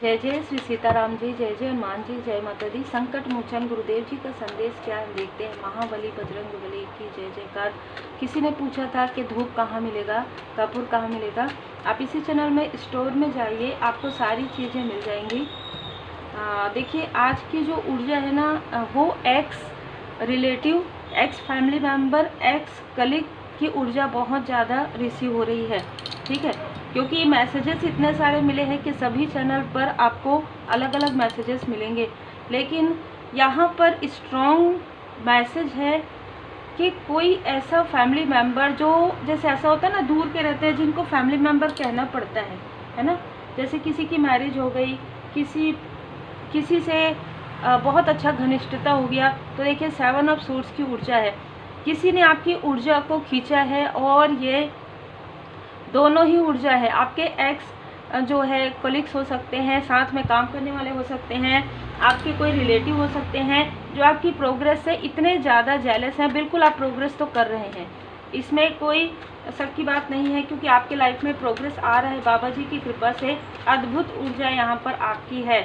जय जय श्री सीताराम जी, जय जय हनुमान जी, जय माता दी। संकट मोचन गुरुदेव जी का संदेश क्या है देखते हैं। महाबली बजरंग बली की जय जयकार। किसी ने पूछा था कि धूप कहाँ मिलेगा, कपूर कहाँ मिलेगा। आप इसी चैनल में स्टोर में जाइए, आपको सारी चीज़ें मिल जाएंगी। देखिए, आज की जो ऊर्जा है ना, वो x relative, x family member, ex colleague की ऊर्जा बहुत ज़्यादा रिसीव हो रही है। ठीक है, क्योंकि मैसेजेस इतने सारे मिले हैं कि सभी चैनल पर आपको अलग अलग मैसेजेस मिलेंगे, लेकिन यहाँ पर स्ट्रॉन्ग मैसेज है कि कोई ऐसा फैमिली मेम्बर जो, जैसे ऐसा होता है ना, दूर के रहते हैं जिनको फैमिली मेम्बर कहना पड़ता है ना। जैसे किसी की मैरिज हो गई, किसी से बहुत अच्छा घनिष्ठता हो गया, तो देखिए 7 ऑफ सोर्ड्स की ऊर्जा है। किसी ने आपकी ऊर्जा को खींचा है, और ये दोनों ही ऊर्जा है। आपके एक्स जो है कोलिग्स हो सकते हैं, साथ में काम करने वाले हो सकते हैं, आपके कोई रिलेटिव हो सकते हैं जो आपकी प्रोग्रेस से इतने ज़्यादा जेलस हैं। बिल्कुल आप प्रोग्रेस तो कर रहे हैं, इसमें कोई शक की बात नहीं है, क्योंकि आपके लाइफ में प्रोग्रेस आ रहा है। बाबा जी की कृपा से अद्भुत ऊर्जा यहाँ पर आपकी है।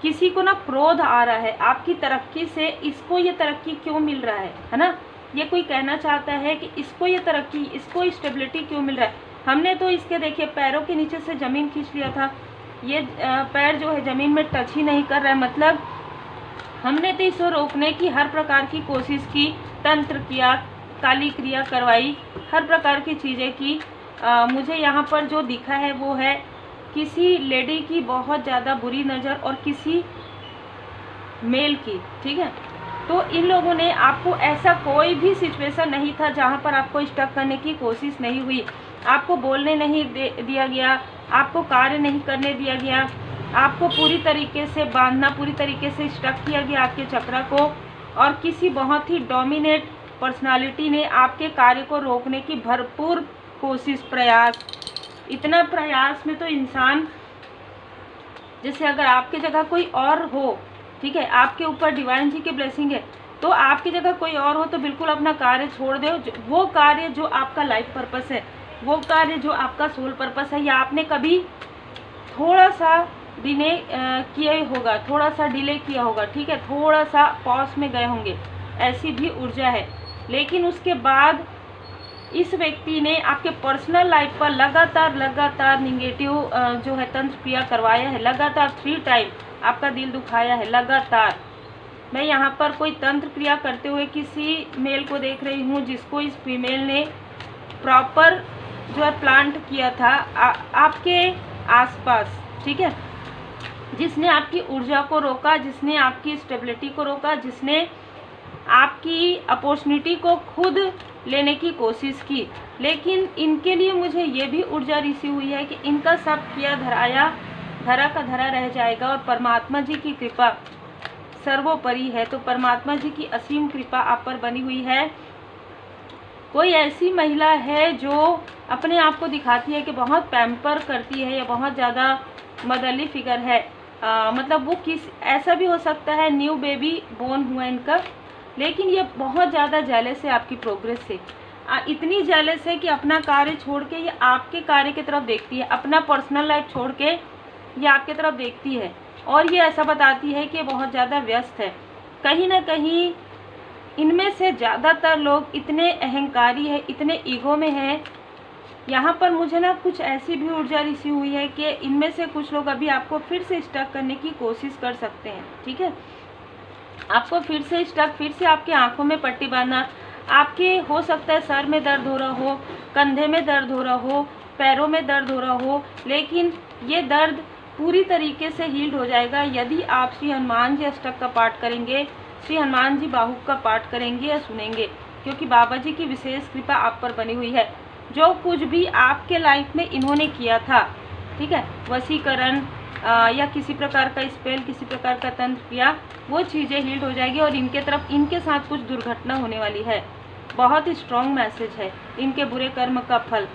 किसी को ना क्रोध आ रहा है आपकी तरक्की से, इसको ये तरक्की क्यों मिल रहा है ना। ये कोई कहना चाहता है कि इसको ये तरक्की, इसको स्टेबिलिटी क्यों मिल रहा है। हमने तो इसके देखिए पैरों के नीचे से ज़मीन खींच लिया था, ये पैर जो है ज़मीन में टच ही नहीं कर रहा है। मतलब हमने तो इसको रोकने की हर प्रकार की कोशिश की, तंत्र किया, काली क्रिया करवाई, हर प्रकार की चीज़ें की। मुझे यहाँ पर जो दिखा है वो है किसी लेडी की बहुत ज़्यादा बुरी नज़र, और किसी मेल की। ठीक है, तो इन लोगों ने आपको, ऐसा कोई भी सिचुएशन नहीं था जहाँ पर आपको स्टक करने की कोशिश नहीं हुई। आपको बोलने नहीं दिया गया, आपको कार्य नहीं करने दिया गया, आपको पूरी तरीके से बांधना, पूरी तरीके से स्टक किया गया आपके चक्र को। और किसी बहुत ही डोमिनेट पर्सनालिटी ने आपके कार्य को रोकने की भरपूर कोशिश, प्रयास, इतना प्रयास में तो इंसान, जैसे अगर आपकी जगह कोई और हो, ठीक है, आपके ऊपर डिवाइन जी की ब्लेसिंग है, तो आपकी जगह कोई और हो तो बिल्कुल अपना कार्य छोड़ दो। वो कार्य जो आपका लाइफ पर्पस है, वो कार्य जो आपका सोल पर्पस है, या आपने कभी थोड़ा सा डिले किया होगा, थोड़ा सा डिले किया होगा, ठीक है, थोड़ा सा पॉज में गए होंगे, ऐसी भी ऊर्जा है। लेकिन उसके बाद इस व्यक्ति ने आपके पर्सनल लाइफ पर लगातार निगेटिव जो है तंत्र क्रिया करवाया है, लगातार 3 टाइम आपका दिल दुखाया है, लगातार। मैं यहाँ पर कोई तंत्र क्रिया करते हुए किसी मेल को देख रही हूँ, जिसको इस फीमेल ने प्रॉपर जो है प्लांट किया था आपके आसपास, ठीक है, जिसने आपकी ऊर्जा को रोका, जिसने आपकी स्टेबिलिटी को रोका, जिसने आपकी अपॉर्चुनिटी को खुद लेने की कोशिश की। लेकिन इनके लिए मुझे ये भी ऊर्जा रिसीव हुई है कि इनका सब किया धराया धरा का धरा रह जाएगा, और परमात्मा जी की कृपा सर्वोपरि है। तो परमात्मा जी की असीम कृपा आप पर बनी हुई है। कोई ऐसी महिला है जो अपने आप को दिखाती है कि बहुत पैम्पर करती है, या बहुत ज़्यादा मदरली फिगर है, मतलब वो ऐसा भी हो सकता है न्यू बेबी बोर्न हुआ इनका, लेकिन ये बहुत ज़्यादा जेलस है आपकी प्रोग्रेस से। इतनी जेलस है कि अपना कार्य छोड़ के ये आपके कार्य की तरफ देखती है, अपना पर्सनल लाइफ छोड़ के ये आपकी तरफ देखती है, और ये ऐसा बताती है कि ये बहुत ज़्यादा व्यस्त है। कहीं ना कहीं इनमें से ज़्यादातर लोग इतने अहंकारी है, इतने ईगो में हैं। यहाँ पर मुझे ना कुछ ऐसी भी ऊर्जा रिसीव हुई है कि इनमें से कुछ लोग अभी आपको फिर से स्टक करने की कोशिश कर सकते हैं। ठीक है, आपको फिर से स्टक, फिर से आपकी आंखों में पट्टी बांधना, आपके हो सकता है सर में दर्द हो रहा हो, कंधे में दर्द हो रहा हो, पैरों में दर्द हो रहा हो, लेकिन ये दर्द पूरी तरीके से हील्ड हो जाएगा यदि आप श्री हनुमान जी अष्टक का पाठ करेंगे, श्री हनुमान जी बाहुक का पाठ करेंगे या सुनेंगे, क्योंकि बाबा जी की विशेष कृपा आप पर बनी हुई है। जो कुछ भी आपके लाइफ में इन्होंने किया था, ठीक है, वशीकरण या किसी प्रकार का स्पेल, किसी प्रकार का तंत्र किया, वो चीज़ें हील्ड हो जाएगी, और इनके तरफ, इनके साथ कुछ दुर्घटना होने वाली है। बहुत ही स्ट्रॉन्ग मैसेज है, इनके बुरे कर्म का फल।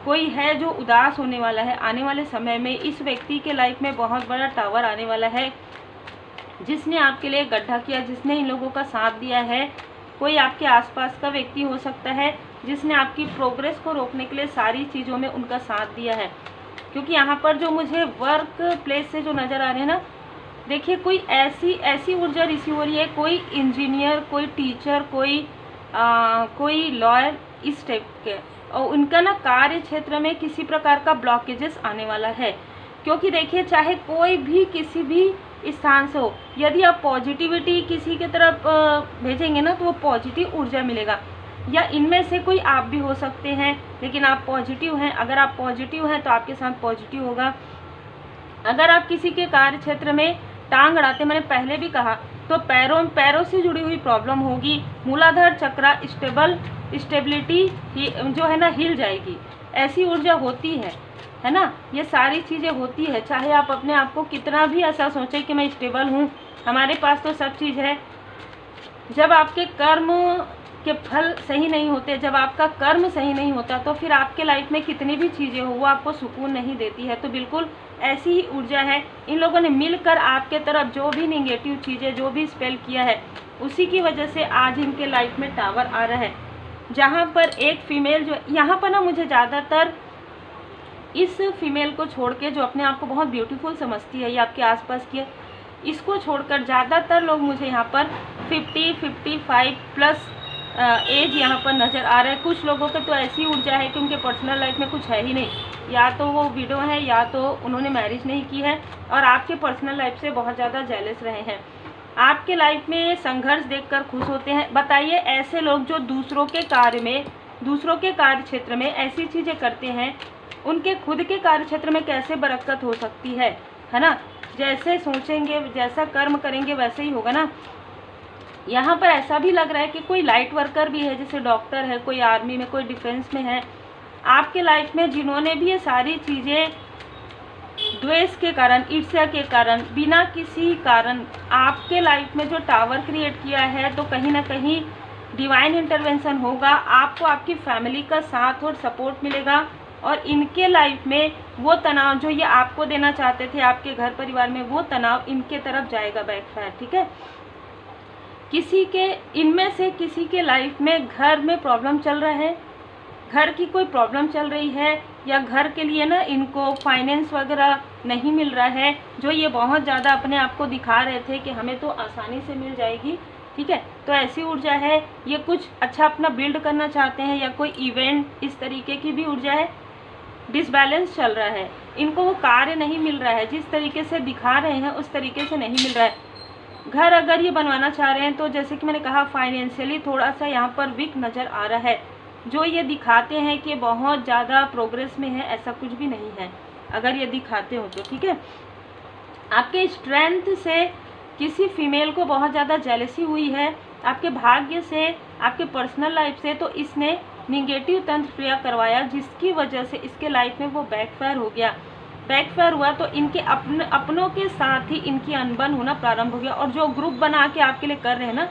कोई है जो उदास होने वाला है आने वाले समय में। इस व्यक्ति के लाइफ में बहुत बड़ा टावर आने वाला है, जिसने आपके लिए गड्ढा किया, जिसने इन लोगों का साथ दिया है। कोई आपके आसपास का व्यक्ति हो सकता है जिसने आपकी प्रोग्रेस को रोकने के लिए सारी चीज़ों में उनका साथ दिया है। क्योंकि यहाँ पर जो मुझे वर्क प्लेस से जो नज़र आ रहे हैं ना, देखिए कोई ऐसी ऊर्जा रिसीव हो रही है, कोई इंजीनियर, कोई टीचर, कोई लॉयर, इस टाइप के, और उनका ना कार्य क्षेत्र में किसी प्रकार का ब्लॉकेजेस आने वाला है। क्योंकि देखिए चाहे कोई भी किसी भी स्थान से हो, यदि आप पॉजिटिविटी किसी की तरफ भेजेंगे ना तो वो पॉजिटिव ऊर्जा मिलेगा। या इनमें से कोई आप भी हो सकते हैं, लेकिन आप पॉजिटिव हैं, अगर आप पॉजिटिव हैं तो आपके साथ पॉजिटिव होगा। अगर आप किसी के कार्य क्षेत्र में टांग अड़ाते, मैंने पहले भी कहा, तो पैरों से जुड़ी हुई प्रॉब्लम होगी। मूलाधार चक्रा स्टेबिलिटी जो है ना हिल जाएगी, ऐसी ऊर्जा होती है ना। ये सारी चीज़ें होती है, चाहे आप अपने आप को कितना भी ऐसा सोचें कि मैं स्टेबल हूँ, हमारे पास तो सब चीज़ है। जब आपके कर्म के फल सही नहीं होते, जब आपका कर्म सही नहीं होता, तो फिर आपके लाइफ में कितनी भी चीज़ें हो वो आपको सुकून नहीं देती है। तो बिल्कुल ऐसी ही ऊर्जा है। इन लोगों ने मिलकर आपके तरफ जो भी नेगेटिव चीज़ें, जो भी स्पेल किया है, उसी की वजह से आज इनके लाइफ में टावर आ रहा है। जहाँ पर एक फीमेल जो यहाँ पर ना, मुझे ज़्यादातर इस फीमेल को छोड़ के, जो अपने आप को बहुत ब्यूटीफुल समझती है, ये आपके आसपास की है, इसको छोड़कर ज़्यादातर लोग मुझे यहाँ पर 50-55 प्लस एज यहाँ पर नज़र आ रहा है। कुछ लोगों का तो ऐसी ऊर्जा है कि उनके पर्सनल लाइफ में कुछ है ही नहीं, या तो वो विडो है या तो उन्होंने मैरिज नहीं की है, और आपके पर्सनल लाइफ से बहुत ज़्यादा जेलस रहे हैं। आपके लाइफ में संघर्ष देखकर खुश होते हैं। बताइए, ऐसे लोग जो दूसरों के कार्य क्षेत्र में ऐसी चीज़ें करते हैं, उनके खुद के कार्य क्षेत्र में कैसे बरकत हो सकती है ना। जैसे सोचेंगे, जैसा कर्म करेंगे वैसे ही होगा ना। यहाँ पर ऐसा भी लग रहा है कि कोई लाइट वर्कर भी है, जैसे डॉक्टर है, कोई आर्मी में, कोई डिफेंस में है आपके लाइफ में, जिन्होंने भी ये सारी चीज़ें द्वेष के कारण, ईर्ष्या के कारण, बिना किसी कारण आपके लाइफ में जो टावर क्रिएट किया है, तो कहीं ना कहीं डिवाइन इंटरवेंशन होगा। आपको आपकी फैमिली का साथ और सपोर्ट मिलेगा, और इनके लाइफ में वो तनाव जो ये आपको देना चाहते थे आपके घर परिवार में, वो तनाव इनके तरफ जाएगा बैकफायर। ठीक है, इनमें से किसी के लाइफ में घर में प्रॉब्लम चल रहा है, घर की कोई प्रॉब्लम चल रही है, या घर के लिए ना इनको फाइनेंस वगैरह नहीं मिल रहा है, जो ये बहुत ज़्यादा अपने आप को दिखा रहे थे कि हमें तो आसानी से मिल जाएगी। ठीक है, तो ऐसी ऊर्जा है। ये कुछ अच्छा अपना बिल्ड करना चाहते हैं, या कोई इवेंट, इस तरीके की भी ऊर्जा है। डिसबैलेंस चल रहा है, इनको वो कार्य नहीं मिल रहा है, जिस तरीके से दिखा रहे हैं उस तरीके से नहीं मिल रहा है। घर अगर ये बनवाना चाह रहे हैं, तो जैसे कि मैंने कहा, फाइनेंशियली थोड़ा सा यहाँ पर वीक नज़र आ रहा है। जो ये दिखाते हैं कि बहुत ज़्यादा प्रोग्रेस में है, ऐसा कुछ भी नहीं है अगर ये दिखाते हो तो। ठीक है, आपके स्ट्रेंथ से किसी फीमेल को बहुत ज़्यादा जेलसी हुई है, आपके भाग्य से, आपके पर्सनल लाइफ से, तो इसने निगेटिव तंत्र क्रिया करवाया, जिसकी वजह से इसके लाइफ में वो बैकफायर हो गया। बैकफायर हुआ तो इनके अपनों के साथ ही इनकी अनबन होना प्रारंभ हो गया। और जो ग्रुप बना के आपके लिए कर रहे हैं ना,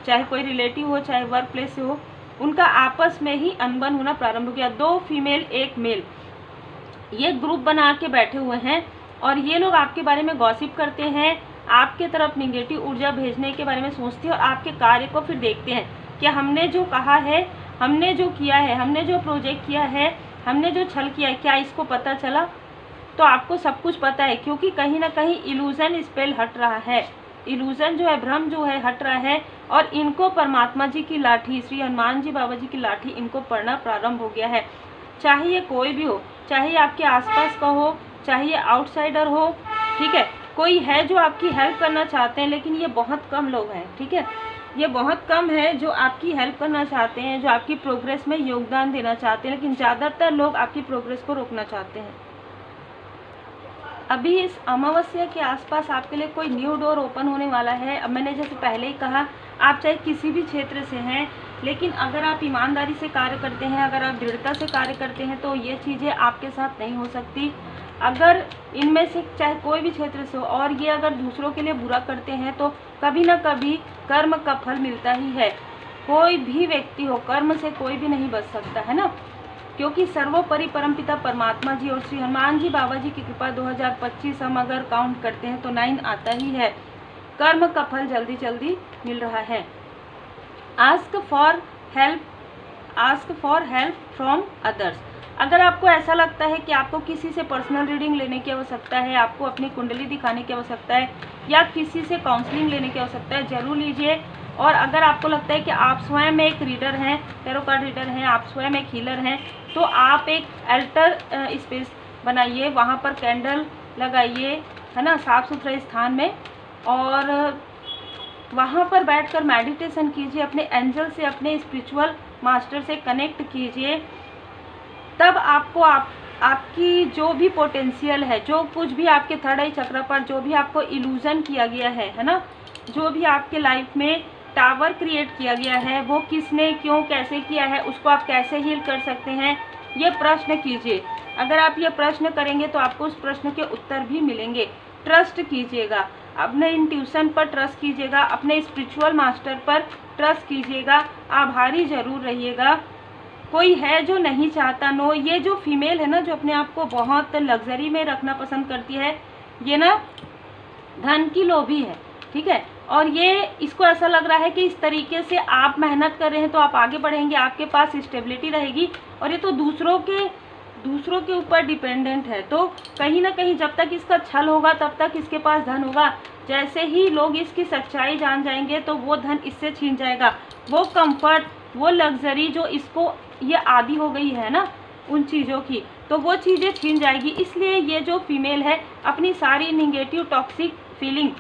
चाहे कोई रिलेटिव हो, चाहे वर्क प्लेस से हो, उनका आपस में ही अनबन होना प्रारंभ हो गया। 2 फीमेल 1 मेल, ये ग्रुप बना के बैठे हुए हैं, और ये लोग आपके बारे में गॉसिप करते हैं, आपके तरफ निगेटिव ऊर्जा भेजने के बारे में सोचते हैं, और आपके कार्य को फिर देखते हैं कि हमने जो कहा है, हमने जो किया है, हमने जो प्रोजेक्ट किया है, हमने जो छल किया है, क्या इसको पता चला? तो आपको सब कुछ पता है, क्योंकि कहीं ना कहीं इल्यूजन स्पेल हट रहा है, इल्यूजन जो है, भ्रम जो है हट रहा है, और इनको परमात्मा जी की लाठी, श्री हनुमान जी बाबा जी की लाठी इनको पढ़ना प्रारंभ हो गया है। चाहे ये कोई भी हो, चाहे ये आपके आसपास का हो, चाहे ये आउटसाइडर हो, ठीक है, कोई है जो आपकी हेल्प करना चाहते हैं, लेकिन ये बहुत कम लोग हैं। ठीक है, ये बहुत कम है जो आपकी हेल्प करना चाहते हैं, जो आपकी प्रोग्रेस में योगदान देना चाहते हैं, लेकिन ज़्यादातर लोग आपकी प्रोग्रेस को रोकना चाहते हैं। अभी इस अमावस्या के आसपास आपके लिए कोई न्यू डोर ओपन होने वाला है। अब मैंने जैसे पहले ही कहा, आप चाहे किसी भी क्षेत्र से हैं, लेकिन अगर आप ईमानदारी से कार्य करते हैं, अगर आप दृढ़ता से कार्य करते हैं, तो ये चीज़ें आपके साथ नहीं हो सकती। अगर इनमें से चाहे कोई भी क्षेत्र से हो, और ये अगर दूसरों के लिए बुरा करते हैं, तो कभी ना कभी कर्म का फल मिलता ही है। कोई भी व्यक्ति हो, कर्म से कोई भी नहीं बच सकता है ना, क्योंकि सर्वोपरि परमपिता परमात्मा जी और श्री हनुमान जी बाबा जी की कृपा 2025 हम अगर काउंट करते हैं तो 9 आता ही है। कर्म का फल जल्दी जल्दी मिल रहा है। Ask for help from others. अगर आपको ऐसा लगता है कि आपको किसी से पर्सनल रीडिंग लेने की आवश्यकता है, आपको अपनी कुंडली दिखाने की आवश्यकता है या किसी से काउंसलिंग लेने की आवश्यकता है, ज़रूर लीजिए। और अगर आपको लगता है कि आप स्वयं एक रीडर हैं, टैरो कार्ड रीडर हैं, आप स्वयं एक हीलर हैं, तो आप एक अल्टर स्पेस बनाइए, वहाँ पर कैंडल लगाइए, है ना, साफ़ सुथरे स्थान में, और वहाँ पर बैठकर मेडिटेशन कीजिए, अपने एंजल से, अपने स्पिरिचुअल मास्टर से कनेक्ट कीजिए। तब आपको आपकी जो भी पोटेंशियल है, जो कुछ भी आपके थर्ड आई चक्र पर जो भी आपको इल्यूजन किया गया है ना, जो भी आपके लाइफ में टावर क्रिएट किया गया है, वो किसने, क्यों, कैसे किया है, उसको आप कैसे हील कर सकते हैं, ये प्रश्न कीजिए। अगर आप ये प्रश्न करेंगे तो आपको उस प्रश्न के उत्तर भी मिलेंगे। ट्रस्ट कीजिएगा, अपने इंट्यूशन पर ट्रस्ट कीजिएगा, अपने स्पिरिचुअल मास्टर पर ट्रस्ट कीजिएगा, आभारी ज़रूर रहिएगा। कोई है जो नहीं चाहता, नो, ये जो फीमेल है ना, जो अपने आप को बहुत लग्जरी में रखना पसंद करती है, ये ना धन की लोभी है, ठीक है। और ये इसको ऐसा लग रहा है कि इस तरीके से आप मेहनत कर रहे हैं तो आप आगे बढ़ेंगे, आपके पास स्टेबिलिटी रहेगी, और ये तो दूसरों के ऊपर डिपेंडेंट है। तो कहीं ना कहीं जब तक इसका छल होगा तब तक इसके पास धन होगा। जैसे ही लोग इसकी सच्चाई जान जाएंगे तो वो धन इससे छीन जाएगा। वो कंफर्ट, वो लग्जरी जो इसको ये आदी हो गई है ना उन चीज़ों की, तो वो चीज़ें छीन जाएगी। इसलिए ये जो फीमेल है अपनी सारी निगेटिव टॉक्सिक फीलिंग,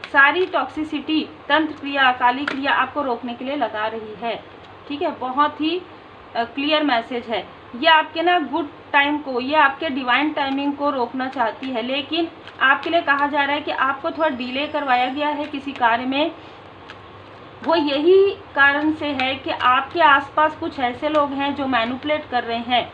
सारी टॉक्सिसिटी, तंत्र क्रिया, काली क्रिया आपको रोकने के लिए लगा रही है, ठीक है। बहुत ही क्लियर मैसेज है। ये आपके ना गुड टाइम को, ये आपके डिवाइन टाइमिंग को रोकना चाहती है, लेकिन आपके लिए कहा जा रहा है कि आपको थोड़ा डिले करवाया गया है किसी कार्य में। वो यही कारण से है कि आपके आसपास कुछ ऐसे लोग हैं जो मैनिपुलेट कर रहे हैं,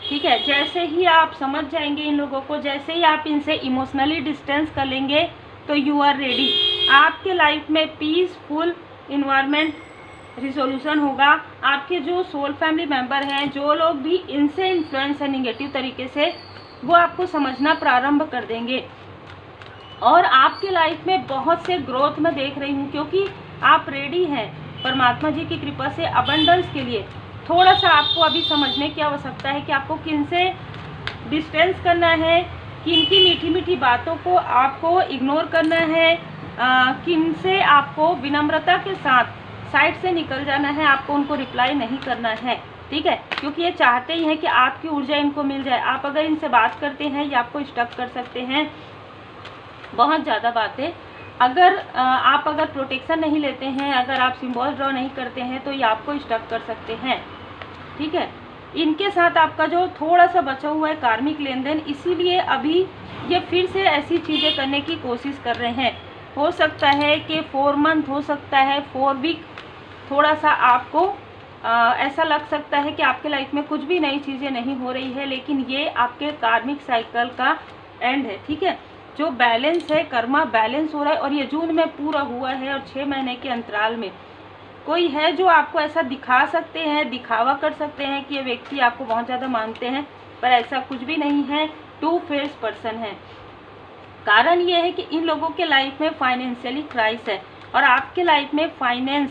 ठीक है। जैसे ही आप समझ जाएंगे इन लोगों को, जैसे ही आप इनसे इमोशनली डिस्टेंस कर लेंगे तो यू आर रेडी। आपके लाइफ में पीसफुल इन्वायरमेंट रिजोल्यूशन होगा। आपके जो सोल फैमिली मेंबर हैं, जो लोग भी इनसे इन्फ्लुएंस है निगेटिव तरीके से, वो आपको समझना प्रारंभ कर देंगे। और आपके लाइफ में बहुत से ग्रोथ मैं देख रही हूँ, क्योंकि आप रेडी हैं परमात्मा जी की कृपा से अबंडेंस के लिए। थोड़ा सा आपको अभी समझने की आवश्यकता है कि आपको किनसे डिस्टेंस करना है, किन की मीठी मीठी बातों को आपको इग्नोर करना है, किन से आपको विनम्रता के साथ साइड से निकल जाना है, आपको उनको रिप्लाई नहीं करना है, ठीक है। क्योंकि ये चाहते ही हैं कि आपकी ऊर्जा इनको मिल जाए। आप अगर इनसे बात करते हैं ये आपको स्टक कर सकते हैं, बहुत ज़्यादा बातें। अगर आप अगर प्रोटेक्शन नहीं लेते हैं, अगर आप सिंबल ड्रॉ नहीं करते हैं, तो ये आपको स्टक कर सकते हैं, ठीक है। इनके साथ आपका जो थोड़ा सा बचा हुआ है कार्मिक लेन देन, इसीलिए अभी ये फिर से ऐसी चीज़ें करने की कोशिश कर रहे हैं। हो सकता है कि 4 मंथ, हो सकता है 4 वीक, थोड़ा सा आपको ऐसा लग सकता है कि आपके लाइफ में कुछ भी नई चीज़ें नहीं हो रही है, लेकिन ये आपके कार्मिक साइकिल का एंड है, ठीक है। जो बैलेंस है, कर्मा बैलेंस हो रहा है, और ये जून में पूरा हुआ है, और 6 महीने के अंतराल में कोई है जो आपको ऐसा दिखा सकते हैं, दिखावा कर सकते हैं कि ये व्यक्ति आपको बहुत ज़्यादा मानते हैं, पर ऐसा कुछ भी नहीं है। 2 फेस पर्सन है। कारण ये है कि इन लोगों के लाइफ में फाइनेंशियली क्राइसिस है, और आपके लाइफ में फाइनेंस,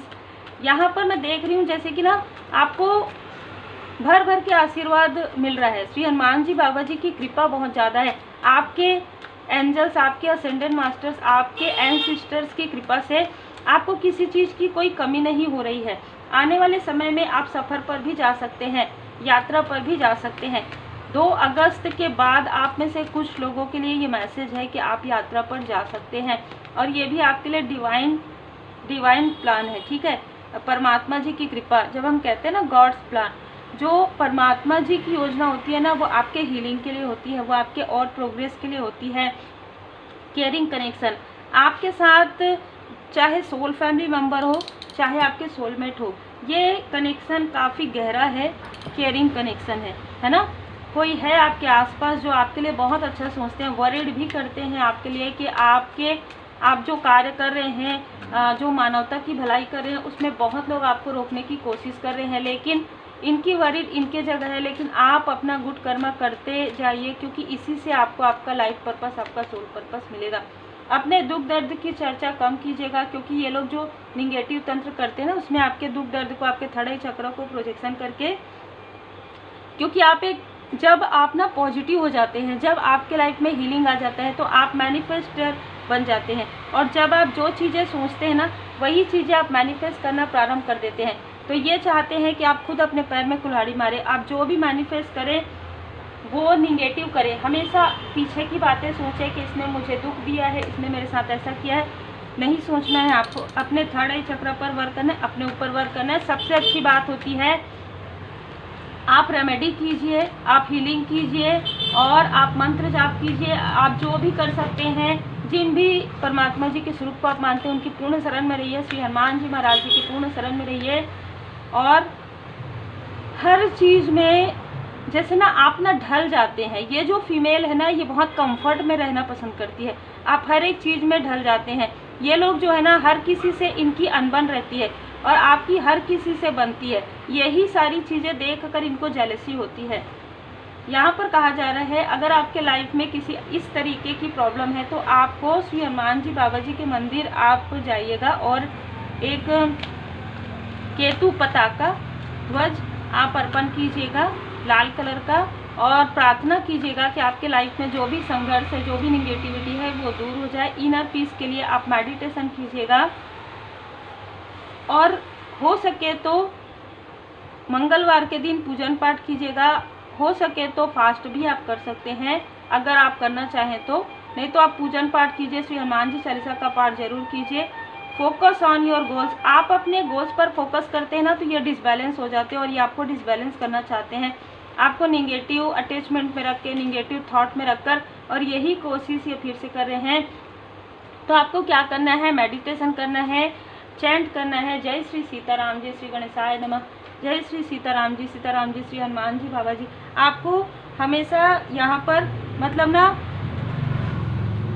यहाँ पर मैं देख रही हूँ जैसे कि ना आपको भर भर के आशीर्वाद मिल रहा है। श्री हनुमान जी बाबा जी की कृपा बहुत ज़्यादा है। आपके एंजल्स, आपके असेंडेंट मास्टर्स, आपके एंसेस्टर्स की कृपा से आपको किसी चीज़ की कोई कमी नहीं हो रही है। आने वाले समय में आप सफ़र पर भी जा सकते हैं, यात्रा पर भी जा सकते हैं। 2 अगस्त के बाद आप में से कुछ लोगों के लिए ये मैसेज है कि आप यात्रा पर जा सकते हैं, और ये भी आपके लिए डिवाइन प्लान है, ठीक है। परमात्मा जी की कृपा, जब हम कहते हैं ना गॉड्स प्लान, जो परमात्मा जी की योजना होती है ना, वो आपके हीलिंग के लिए होती है, वो आपके और प्रोग्रेस के लिए होती है। केयरिंग कनेक्शन आपके साथ, चाहे सोल फैमिली मेम्बर हो, चाहे आपके सोलमेट हो, ये कनेक्शन काफ़ी गहरा है, केयरिंग कनेक्शन है ना। कोई है आपके आसपास जो आपके लिए बहुत अच्छा सोचते हैं, वरीड भी करते हैं आपके लिए कि आप जो कार्य कर रहे हैं, जो मानवता की भलाई कर रहे हैं, उसमें बहुत लोग आपको रोकने की कोशिश कर रहे हैं, लेकिन इनकी वरीड इनके जगह है। लेकिन आप अपना गुड कर्म करते जाइए, क्योंकि इसी से आपको आपका लाइफ पर्पस, आपका सोल पर्पस मिलेगा। अपने दुख दर्द की चर्चा कम कीजिएगा, क्योंकि ये लोग जो निगेटिव तंत्र करते हैं ना, उसमें आपके दुख दर्द को, आपके थर्ड आई चक्र को प्रोजेक्शन करके क्योंकि आप एक जब आप ना पॉजिटिव हो जाते हैं, जब आपके लाइफ में हीलिंग आ जाता है तो आप मैनिफेस्टर बन जाते हैं। और जब आप जो चीज़ें सोचते हैं ना वही चीज़ें आप मैनिफेस्ट करना प्रारंभ कर देते हैं। तो ये चाहते हैं कि आप खुद अपने पैर में कुल्हाड़ी मारें। आप जो भी मैनिफेस्ट करें वो निगेटिव करें, हमेशा पीछे की बातें सोचें कि इसने मुझे दुख दिया है, इसने मेरे साथ ऐसा किया है। नहीं सोचना है आपको, अपने थर्ड आई चक्र पर वर्क करना है, अपने ऊपर वर्क करना है। सबसे अच्छी बात होती है आप रेमेडी कीजिए, आप हीलिंग कीजिए और आप मंत्र जाप कीजिए। आप जो भी कर सकते हैं, जिन भी परमात्मा जी के स्वरूप को आप मानते हैं उनकी पूर्ण शरण में रहिए, श्री हनुमान जी महाराज जी की पूर्ण शरण में रहिए। और हर चीज़ में जैसे ना आप ना ढल जाते हैं, ये जो फीमेल है ना ये बहुत कंफर्ट में रहना पसंद करती है, आप हर एक चीज़ में ढल जाते हैं। ये लोग जो है ना हर किसी से इनकी अनबन रहती है और आपकी हर किसी से बनती है। यही सारी चीज़ें देख कर इनको जेलसी होती है। यहाँ पर कहा जा रहा है अगर आपके लाइफ में किसी इस तरीके की प्रॉब्लम है तो आपको श्री हनुमान जी बाबा जी के मंदिर आप जाइएगा और एक केतु पताका ध्वज आप अर्पण कीजिएगा लाल कलर का, और प्रार्थना कीजिएगा कि आपके लाइफ में जो भी संघर्ष है, जो भी निगेटिविटी है वो दूर हो जाए। इनर पीस के लिए आप मेडिटेशन कीजिएगा और हो सके तो मंगलवार के दिन पूजन पाठ कीजिएगा। हो सके तो फास्ट भी आप कर सकते हैं अगर आप करना चाहें तो, नहीं तो आप पूजन पाठ कीजिए, श्री हनुमान जी चालीसा का पाठ जरूर कीजिए। फोकस ऑन योर गोल्स, आप अपने गोल्स पर फोकस करते हैं ना तो ये डिसबैलेंस हो जाते हैं और ये आपको डिसबैलेंस करना चाहते हैं, आपको निगेटिव अटैचमेंट में रख के, निगेटिव थॉट में रखकर, और यही कोशिश ये फिर से कर रहे हैं। तो आपको क्या करना है, मेडिटेशन करना है, चैंट करना है, जय श्री सीताराम जी, श्री गणेशाय नमः, जय श्री सीताराम जी, सीताराम जी, श्री हनुमान जी बाबा जी। आपको हमेशा यहाँ पर मतलब ना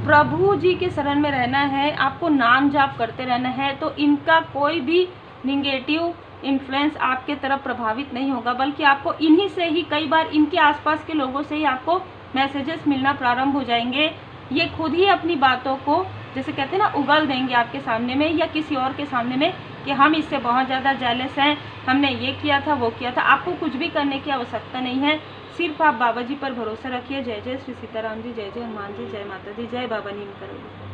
प्रभु जी के शरण में रहना है, आपको नाम जाप करते रहना है। तो इनका कोई भी निगेटिव इन्फ्लुएंस आपके तरफ प्रभावित नहीं होगा, बल्कि आपको इन्हीं से ही, कई बार इनके आसपास के लोगों से ही आपको मैसेजेस मिलना प्रारंभ हो जाएंगे। ये खुद ही अपनी बातों को जैसे कहते हैं ना उगल देंगे आपके सामने में या किसी और के सामने में कि हम इससे बहुत ज़्यादा जेलस हैं, हमने ये किया था, वो किया था। आपको कुछ भी करने की आवश्यकता नहीं है, सिर्फ आप बाबा जी पर भरोसा रखिए। जय जय श्री सीताराम जी, जय जय हनुमान जी, जय माता दी, जय बाबा नीम करोगे।